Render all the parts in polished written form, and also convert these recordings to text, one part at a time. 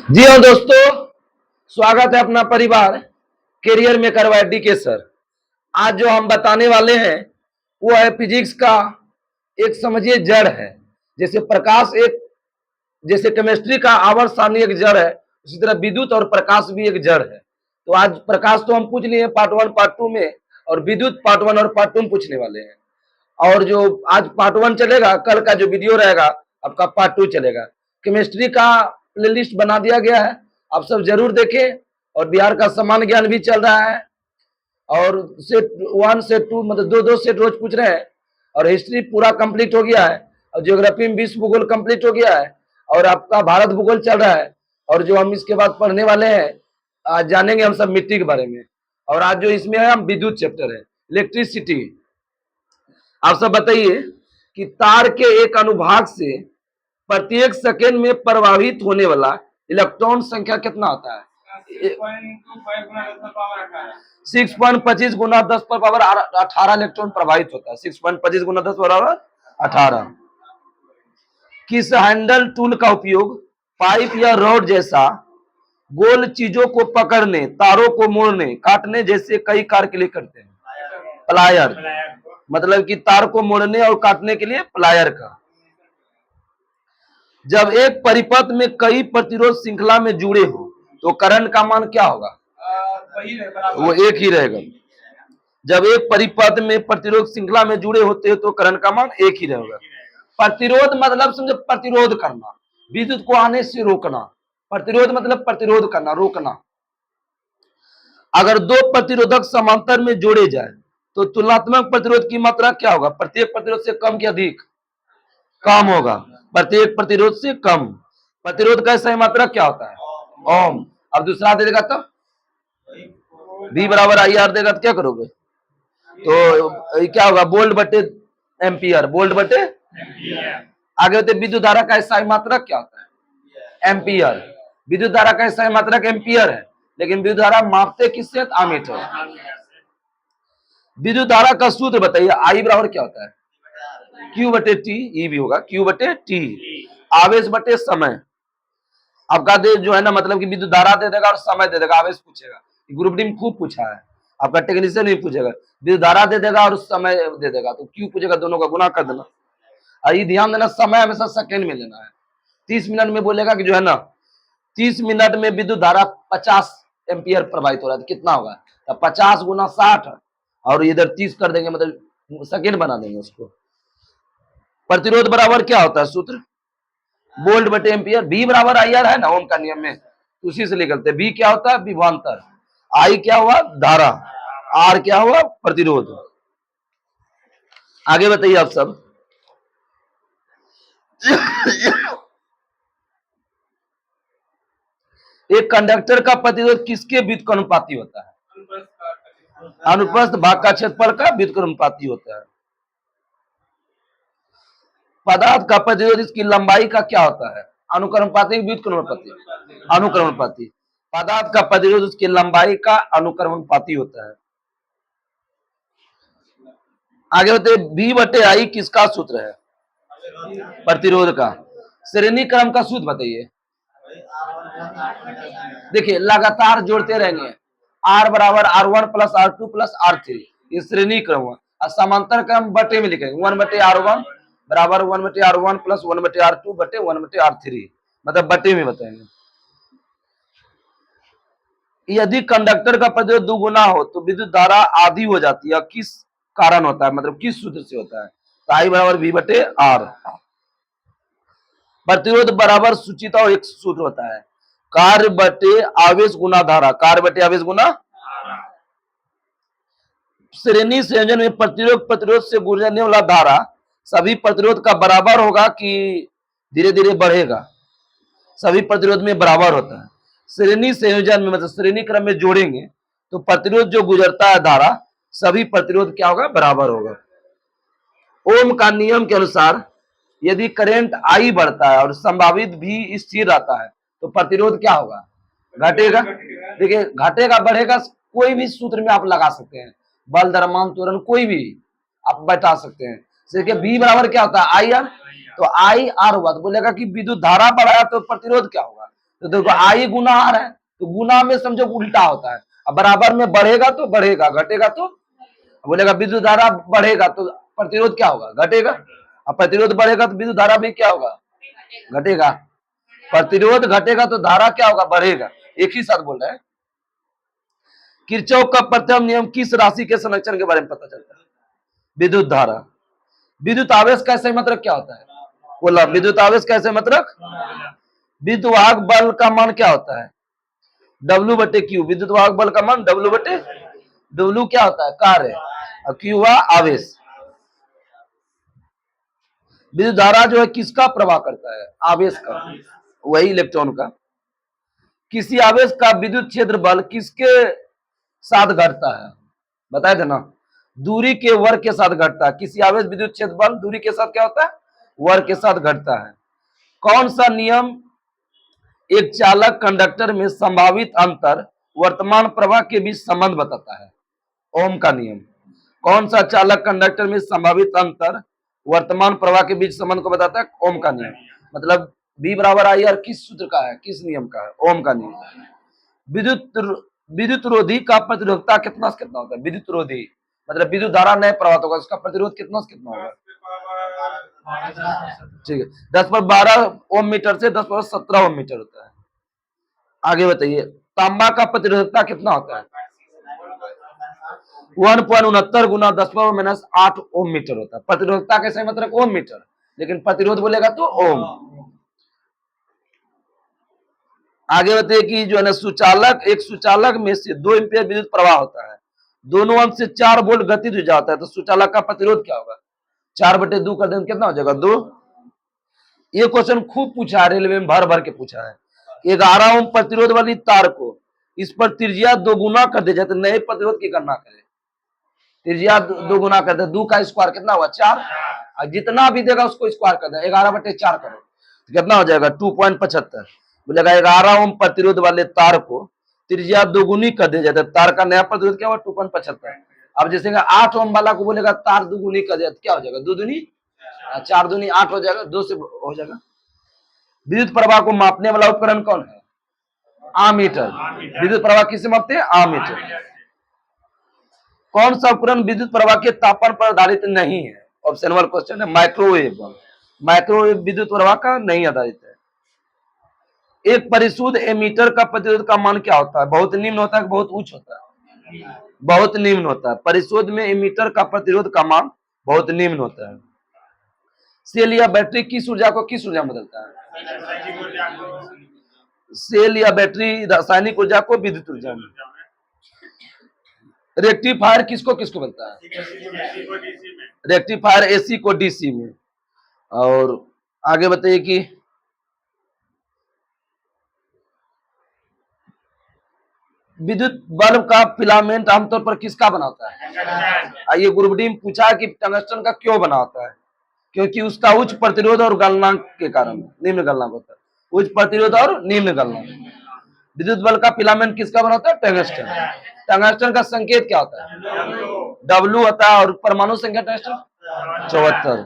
जी हाँ दोस्तों, स्वागत है अपना परिवार कैरियर मेकर वाइडी के सर। आज जो हम बताने वाले हैं वो है फिजिक्स का एक समझिए जड़ है। जैसे प्रकाश एक, जैसे केमिस्ट्री का आवर्त सारणी एक जड़ है, उसी तरह विद्युत और प्रकाश भी एक जड़ है। तो आज प्रकाश तो हम पूछ लिए पार्ट 1 पार्ट 2 में, और विद्युत पार्ट 1 और पार्ट 2 में पूछने वाले हैं। और जो आज पार्ट 1 चलेगा, कल का जो वीडियो रहेगा आपका पार्ट 2 चलेगा। केमिस्ट्री का प्लेलिस्ट बना दिया गया है, आप सब जरूर देखें। और बिहार का सामान्य ज्ञान भी चल रहा है, और सेट 1 सेट 2 मतलब दो सेट रोज पूछ रहे हैं। और हिस्ट्री पूरा कंप्लीट हो गया है, और ज्योग्राफी में विश्व भूगोल कंप्लीट हो गया है, और आपका भारत भूगोल चल रहा है। और जो हम इसके बाद पढ़ने वाले हैं, आज जानेंगे हम सब मिट्टी के बारे में। और आज जो इसमें है हम विद्युत चैप्टर है, इलेक्ट्रिसिटी। आप सब बताइए कि तार के एक अनुभाग से प्रत्येक सेकेंड में प्रवाहित होने वाला इलेक्ट्रॉन संख्या कितना होता है? 6.25 गुना 10 पर पावर 18 इलेक्ट्रॉन प्रवाहित होता है। 6.25 गुना 10 बराबर 18। किस हैंडल टूल का उपयोग पाइप या रॉड जैसा गोल चीजों को पकड़ने, तारों को मोड़ने, काटने जैसे कई कार्य के लिए करते हैं? प्लायर, मतलब कि तार को मोड़ने और काटने के लिए प्लायर का। जब एक परिपथ में कई प्रतिरोध श्रृंखला में जुड़े हो तो करंट का मान क्या होगा? वो एक ही रहेगा। जब एक परिपथ में प्रतिरोध श्रृंखला में जुड़े होते हैं तो करंट का मान एक ही रहेगा। प्रतिरोध मतलब समझो प्रतिरोध करना, विद्युत को आने से रोकना। प्रतिरोध मतलब प्रतिरोध करना, रोकना। अगर दो प्रतिरोधक समांतर में जोड़े जाए तो तुलनात्मक प्रतिरोध की मात्रा क्या होगा? प्रत्येक प्रतिरोध से कम कि अधिक? कम होगा। प्रत्येक प्रतिरोध से कम। प्रतिरोध का सही मात्रा क्या होता है? ओम। अब दूसरा दे देगा तब V बराबर IR देगा तो क्या करोगे? तो क्या होगा? वोल्ट बटे एम्पियर, वोल्ट बटे। आगे होते विद्युत धारा का सही मात्रा क्या होता है? एम्पियर। विद्युत धारा का सही मात्रा एम्पियर है, लेकिन विद्युत धारा मापते किससे? आमीटर। विद्युत धारा का सूत्र बताइए। आई बराबर क्या होता है? Q बटे टी। ई भी होगा Q बटे टी। आवेश बटे समय। आपका दे जो है ना, मतलब कि विद्युत धारा दे देगा और समय दे देगा, आवेश पूछेगा। ग्रुप डी में खूब पूछा है, आपका टेक्नीशियन भी पूछेगा। विद्युत धारा दे देगा और समय दे देगा, तो Q पूछेगा, दोनों का गुना कर देना। ये ध्यान देना, समय हमेशा सेकेंड में लेना है। 30 मिनट में बोलेगा कि जो है ना 30 मिनट में विद्युत धारा 50 एम्पियर प्रवाहित हो रहा है, कितना होगा? तो 50 गुना 60, और इधर 30 कर देंगे, मतलब सेकेंड बना देंगे उसको। प्रतिरोध बराबर क्या होता है सूत्र? वोल्ट बटे एम्पियर। V बराबर IR है ना ओम का नियम में, उसी से निकलते हैं। V क्या होता है? विभवांतर। I क्या हुआ? धारा। R क्या हुआ? प्रतिरोध। आगे बताइए आप सब। एक कंडक्टर का प्रतिरोध किसके व्युत्क्रमानुपाती होता है? अनुप्रस्थ भाग का क्षेत्रफल का व्युत्क्रमानुपाती होता है। पदार्थ का प्रतिरोध इसकी लंबाई का क्या होता है? अनुक्रमानुपाती, व्युत्क्रमानुपाती? अनुक्रमानुपाती। पदार्थ का प्रतिरोध उसकी लंबाई का अनुक्रमानुपाती होता है। आगे होते V बटे I किसका सूत्र है? प्रतिरोध का। श्रेणी क्रम का सूत्र बताइए। देखिए लगातार जोड़ते रहेंगे, R बराबर R1 plus R2 plus R3, ये श्रेणी क्रम हुआ। और समांतर क्रम बटे में लिखेंगे 1 बटे R1 बराबर 1 बटे R1 प्लस 1 बटे R2 बटे 1 बटे R3, मतलब बटे में बताएंगे। यदि कंडक्टर का प्रतिरोध दुगुना हो तो विद्युत धारा आधी हो जाती है। किस कारण होता है, मतलब किस सूत्र से होता है? तो I बराबर V बटे R। प्रतिरोध बराबर सूचित और एक सूत्र होता है, कार्य बटे आवेश गुना धारा। कार्य बटे आवेश गुना। श्रेणी संयोजन में प्रतिरोध से गुजरने वाला धारा सभी प्रतिरोध का बराबर होगा कि धीरे धीरे बढ़ेगा? सभी प्रतिरोध में बराबर होता है। श्रेणी संयोजन में मतलब श्रेणी क्रम में जोड़ेंगे तो प्रतिरोध जो गुजरता है धारा, सभी प्रतिरोध क्या होगा? बराबर होगा। ओम का नियम के अनुसार यदि करंट I बढ़ता है और संभावित भी स्थिर रहता है तो प्रतिरोध क्या होगा? घटेगा। देखिए घटेगा बढ़ेगा कोई भी सूत्र में आप लगा सकते हैं, बल द्रव्यमान त्वरण कोई भी आप बैठा सकते हैं। देखिए V बराबर क्या होता है? IR। तो IR हुआ तो बोलेगा कि विद्युत धारा बढ़ाया तो प्रतिरोध क्या होगा? तो देखो आई गुना आर है, तो गुना में समझो उल्टा होता है। अब बराबर में बढ़ेगा तो बढ़ेगा, घटेगा तो बोलेगा विद्युत धारा बढ़ेगा तो प्रतिरोध क्या होगा, घटेगा। अब प्रतिरोध बढ़ेगा तो विद्युत धारा भी क्या होगा, घटेगा। प्रतिरोध घटेगा तो धारा क्या होगा, बढ़ेगा। एक ही साथ बोल रहे हैं। किरचॉफ का प्रथम नियम किस राशि के संरक्षण के बारे में पता चलता है, विद्युत धारा। विद्युत आवेश का सही मतलब क्या होता है, बोला विद्युत आवेश का सही मतलब, विद्युत वाहक बल का मान क्या होता है, W/Q। विद्युत वाहक बल का मान W क्या होता है, कार्य, और Q हुआ आवेश। विद्युत धारा जो है किसका प्रवाह करता है, आवेश का, वही इलेक्ट्रॉन का। किसी आवेश का विद्युत क्षेत्र बल किसके साथ घटता है, बताए थे ना, दूरी के वर्ग के साथ घटता है। किसी आवेश विद्युत क्षेत्र बल दूरी के साथ क्या होता है, वर्ग के साथ घटता है। कौन सा नियम एक चालक कंडक्टर में संभावित अंतर वर्तमान प्रवाह के बीच संबंध बताता है, ओम का नियम। कौन सा चालक कंडक्टर में संभावित अंतर वर्तमान प्रवाह के बीच संबंध को बताता है, ओम का नियम। मतलब V बराबर आई आर किस सूत्र का है, किस नियम का है, ओम का नियम। विद्युत रोधी का प्रतिरोधकता कितना से कितना होता है, विद्युत रोधी मतलब विद्युत धारा नहीं प्रवाहित होगा, उसका प्रतिरोध कितना से कितना होगा, ठीक है, 10/12 ओम मीटर से 10/17 ओम मीटर होता है। आगे बताइए, तांबा का प्रतिरोधकता कितना होता है, 1.69 गुना 10⁻⁻8 ओम मीटर होता है। प्रतिरोधकता कैसे मतलब ओम मीटर, लेकिन प्रतिरोध बोलेगा तो ओम। आगे बताइए कि जो है ना सुचालक, एक सुचालक में से 2 एम्पीयर विद्युत प्रवाह होता है, दोनों अंश से 4 वोल्ट गतिज हो जाता है, तो सुचालक का प्रतिरोध क्या होगा, 4/2 कर देंगे कितना हो जाएगा, 2। ये क्वेश्चन खूब पूछा है, रेलवे में भर भर के पूछा है। 11 ओम प्रतिरोध वाली तार को इस पर त्रिज्या 2 गुना कर दे जाए तो नए प्रतिरोध की गणना करें। त्रिज्या 2 गुना कर दे, 2 का स्क्वायर कितना हुआ, 4, और जितना भी देगा उसको स्क्वायर कर दे, 11/4 करो तो कितना हो जाएगा, 2.75। बोलेगा 11 ओम प्रतिरोध वाले तार को त्रिज्या 2 गुनी कर दे जाता है, तार का नया प्रतिरोध क्या हुआ, 2.75। अब जैसे 8 ओम वाला को बोलेगा तार 2 गुनी कर दिया तो क्या हो जाएगा, 2 दूनी 4 दूनी 8 हो जाएगा, 2 से हो जाएगा। विद्युत प्रवाह को मापने वाला उपकरण कौन है, आमीटर। विद्युत प्रवाह किससे मापते हैं, आमीटर। कौन सा उपकरण विद्युत प्रवाह के तापमान पर आधारित नहीं है, ऑप्शन 1 क्वेश्चन है, माइक्रोवेव। माइक्रोवेव विद्युत प्रवाह का नहीं आधारित है। एक परिशुद्ध एमीटर का प्रतिरोध का मान क्या होता है, बहुत निम्न होता है, बहुत उच्च होता है, बहुत निम्न होता है। परिशुद्ध में एमीटर का प्रतिरोध का मान बहुत निम्न होता है। सेल या बैटरी किस ऊर्जा को किस ऊर्जा में बदलता है, सेल या बैटरी रासायनिक ऊर्जा को विद्युत ऊर्जा में। रेक्टिफायर किसको किसको बनता है, रेक्टिफायर एसी को डीसी में। और आगे बताइए कि विद्युत बल्ब का फिलामेंट आमतौर पर किसका बना होता है, ये ग्रुप डी में पूछा कि टंगस्टन का क्यों बना होता है, क्योंकि उसका उच्च प्रतिरोध और गलनांक के कारण, निम्न गलनांक होता है, उच्च प्रतिरोध और निम्न गलनांक। विद्युत बल्ब का फिलामेंट किसका बना होता है, टंगस्टन। टंगस्टन का संकेत क्या होता है, W होता है, और परमाणु संख्या टंगस्टन 74।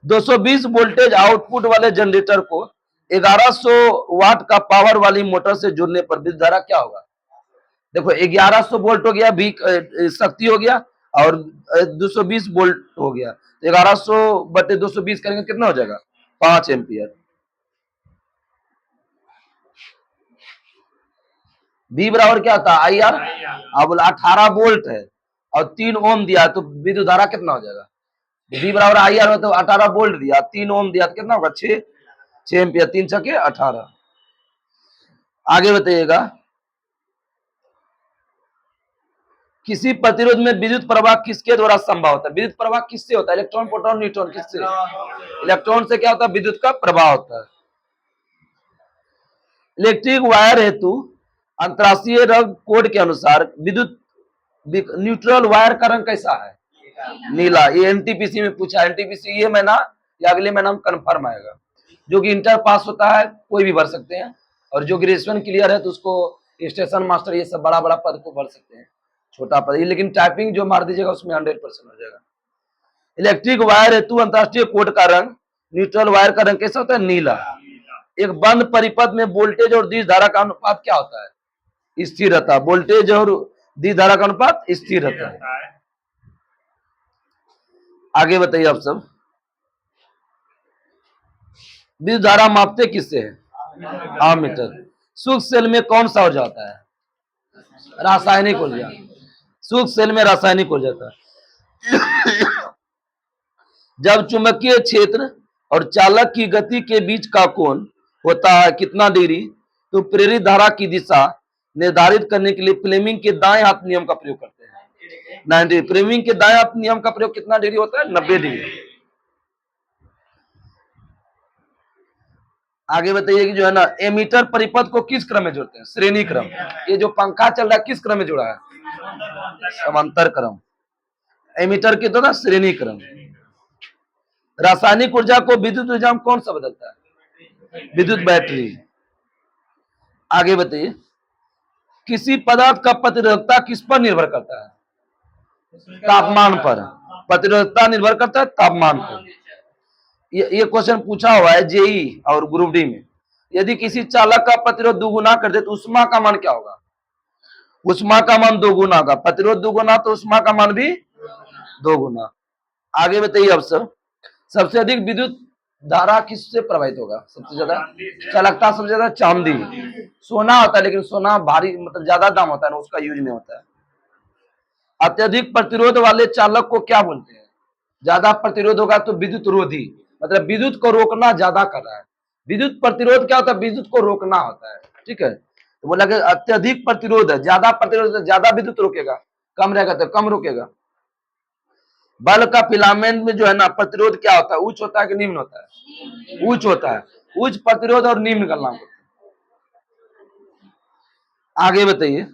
220 वोल्टेज आउटपुट वाले जनरेटर को 1100 वाट का पावर वाली मोटर से जुड़ने पर विद्युत धारा क्या होगा, देखो 1100 वोल्ट हो गया, भी शक्ति हो गया, और 220 वोल्ट हो गया, 1100/220 करेंगे कितना हो जाएगा, 5 एम्पियर। V बराबर क्या होता है, आई आर। अब बोला 18 वोल्ट है और 3 ओम दिया तो विद्युत धारा कितना हो जाएगा, V बराबर आई आर हो तो 18 वोल्ट दिया, 3 ओम दिया तो कितना होगा, 6 एम्पियर, 3 छके 18। आगे बताइएगा, किसी प्रतिरोध में विद्युत प्रवाह किसके द्वारा संभव होता है, विद्युत प्रवाह किससे होता है, इलेक्ट्रॉन प्रोटॉन न्यूट्रॉन, किससे, इलेक्ट्रॉन से क्या होता है, विद्युत का प्रवाह होता है। इलेक्ट्रिक वायर हेतु अंतरराष्ट्रीय रंग कोड के अनुसार विद्युत न्यूट्रल वायर का रंग कैसा है, नीला। ये एनटीपीसी में पूछा, एनटीपीसी ये महीना या अगले महीना में कंफर्म आएगा। जो कि इंटर पास होता है कोई भी भर सकते हैं, और जो ग्रेजुएशन क्लियर है तो उसको स्टेशन मास्टर ये सब बड़ा बड़ा पद को भर सकते हैं, छोटा पद, लेकिन टाइपिंग जो मार दीजिएगा उसमें 100% हो जाएगा। इलेक्ट्रिक वायर हेतु अंतरराष्ट्रीय कोड का रंग, न्यूट्रल वायर का रंग कैसा होता है, नीला। एक बंद परिपथ में वोल्टेज और दिश धारा का अनुपात क्या होता है? स्थिर रहता है। वोल्टेज और दिश धारा का अनुपात स्थिर रहता है। आगे बताइए आप सब। विद्युत धारा मापते किससे है? आममीटर। सूक्ष्म सेल में कौन सा ऊर्जा होता है? रासायनिक ऊर्जा। सूक्ष्म सेल में रासायनिक ऊर्जा होता है। जब चुंबकीय क्षेत्र और चालक की गति के बीच का कोण होता है कितना डिग्री, तो प्रेरित धारा की दिशा निर्धारित करने के लिए फ्लेमिंग के दाएं हाथ नियम का प्रयोग करते हैं। 90। फ्लेमिंग के दाएं हाथ नियम का प्रयोग कितना डिग्री होता है? 90 डिग्री। आगे बताइए कि जो है ना, एमीटर परिपथ को किस क्रम में जोड़ते हैं? श्रेणी क्रम। ये जो पंखा चल रहा है किस क्रम में जुड़ा है? समांतर क्रम। एमीटर की तो ना श्रेणी क्रम। रासायनिक ऊर्जा को विद्युत ऊर्जा में कौन सा बदलता है? विद्युत बैटरी। आगे बताइए, किसी पदार्थ का प्रतिरोधकता किस पर निर्भर करता है? तापमान पर। प्रतिरोधकता निर्भर करता है तापमान पर। ये क्वेश्चन पूछा हुआ है जेई और ग्रुप डी में। यदि किसी चालक का प्रतिरोध दोगुना कर दे तो उष्मा का मान क्या होगा? उष्मा का मान दोगुना होगा। प्रतिरोध दोगुना तो उष्मा का मान भी दोगुना। आगे बताइए आप सब। सबसे अधिक विद्युत धारा किससे प्रभावित होगा? सबसे ज्यादा चालकता सबसे ज्यादा चांदी। सोना होता है लेकिन सोना भारी मतलब ज्यादा दाम होता है ना, उसका यूज नहीं होता है। अत्यधिक प्रतिरोध वाले चालक को क्या बोलते हैं? ज्यादा प्रतिरोध होगा तो विद्युत रोधी, मतलब विद्युत को रोकना ज्यादा कर रहा है। विद्युत प्रतिरोध क्या होता है? विद्युत को रोकना होता है। ठीक है, तो बोला कि अत्यधिक प्रतिरोध है, ज्यादा प्रतिरोध है, ज्यादा विद्युत रोकेगा, कम रहेगा तो कम रोकेगा। बल्ब का फिलामेंट में जो है ना प्रतिरोध क्या होता है? उच्च होता है कि निम्न होता है? उच्च होता है। उच्च प्रतिरोध और निम्न का नाम होता है। आगे बताइए,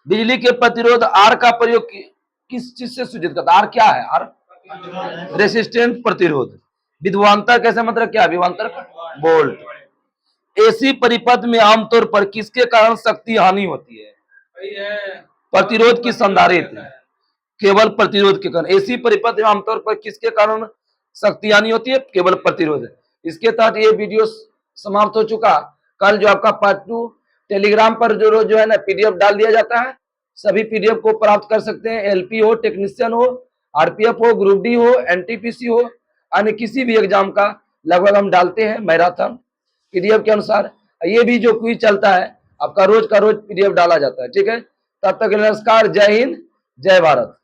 बिजली के प्रतिरोध आर का प्रयोग किस चीज से सूचित करता है? आर क्या है? आर रेसिस्टेंट प्रतिरोध। विभवांतर कैसे मतलब क्या है? विभवांतर वोल्ट। एसी परिपथ में आमतौर पर किसके कारण शक्ति हानि होती है? प्रतिरोध की संधारित्र। केवल प्रतिरोध के कारण। एसी परिपथ में आमतौर पर किसके कारण शक्ति हानि होती है? केवल प्रतिरोध। इसके तहत ये वीडियो समाप्त हो चुका। कल जो आपका पार्ट 2 टेलीग्राम पर जो है ना पीडीएफ डाल दिया जाता है। सभी पीडीएफ को प्राप्त कर सकते हैं। एलपी हो, टेक्नीशियन हो, आरपीएफ हो, ग्रुप डी हो, एनटीपीसी हो, अन्य किसी भी एग्जाम का लगभग हम डालते हैं मैराथन पीडीएफ के अनुसार। ये भी जो क्विज चलता है आपका रोज का रोज पीडीएफ डाला जाता है। ठीक है, तब तक नमस्कार, जय हिंद, जय भारत।